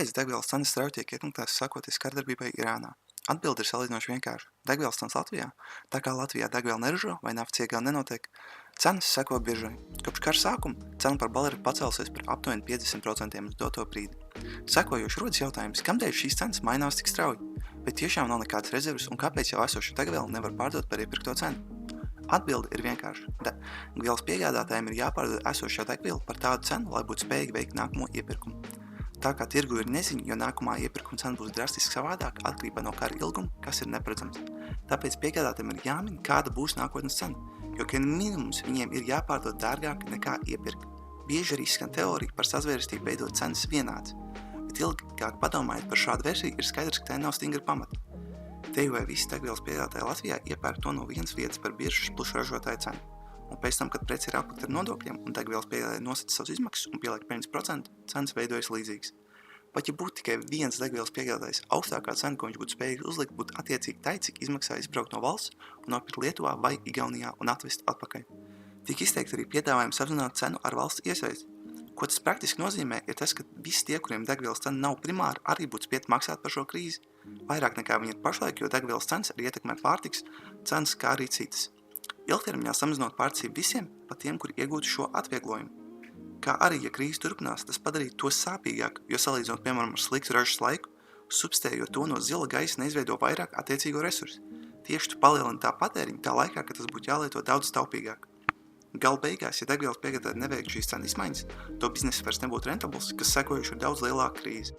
Kāpēc degvielas cenas strauji tiek ietekmētas sakoties kardarbībai Irānā? Atbilde ir salīdzinoši vienkārša. Degvielas cenas Latvijā, tā kā Latvijā degviela neražo vai naftas iegāde nenotiek, cenas seko biržai. Kopš kara sākuma cena par baleri pacēlusies par aptuveni 50% uz doto brīdi. Sekojoši rodas jautājums, kamdēļ šīs cenas mainās tik strauji? Vai tiešām nav nekādas rezerves un kāpēc jau esošu degvielu nevar pārdot par iepirkto cenu? Atbilde ir vienkārša. Degvielas piegādātājiem ir jāpārdod esošo degvielu par tādu cenu, lai būtu spējīgi veikt nākamo iepirkumu. Tā kā tirgu ir neziņa, jo nākamā iepirkuma cena būs drastiski savādāk atkarībā no kara ilguma, kas ir neparedzams. Tāpēc piegādātājiem ir jāmin, kāda būs nākotnes cena, jo minimums viņiem ir jāpārdod dārgāk nekā iepirkt. Bieži arī skan teorija par sazvērestību veidot cenas vienāds, bet ilgāk padomājot par šādu versiju, ir skaidrs, ka tai nav stingra pamata. Te jau visi degvielas piegādātāji Latvijā iepērk to no vienas vietas par biržas plušu ražotāju cenu. Un pēc tam, kad preci ir aplikta ar nodokļiem un degvielas piegādātāji nosaka savas izmaksas un pieliek peļņas procentu, cenas veidojas līdzīgas. Pat ja būtu tikai viens degvielas piegādātājs, augstākā cena, ko viņš būtu spējīgs uzlikt, būtu attiecīgi tai, cik izmaksā izbraukt no valsts un nopirkt Lietuvā vai Igaunijā un atvest atpakaļ. Tik izteikti arī piedāvājums apzināt cenu ar valsts iesaisti. Ko tas praktiski nozīmē, ir tas, ka visi tie, kuriem degvielas cena nav primāra, arī būtu spiest maksāt par šo krīzi. Vairāk nekā viņi ir pašlaik, jo degvielas cenas arī ietekmē pārtikas cenas, kā arī citas. Ilgtermiņā samazinot pārticību visiem, pat tiem, kuri iegūtu šo atvieglojumu. Kā arī, ja krīze turpinās, tas padarītu to sāpīgāk, jo salīdzinot, piemēram, ar sliktu ražas laiku, substējot to no zila gaisa neizveido vairāk attiecīgo resursu. Tieši tu palielini tā patēriņu tā laikā, ka tas būtu jālieto daudz taupīgāk. Gala beigās, ja degvielas piegādātāji neveiktu šīs cenu izmaiņas, to biznesa vairs nebūtu rentabls, kas sekojuši ir daudz lielāka krīze.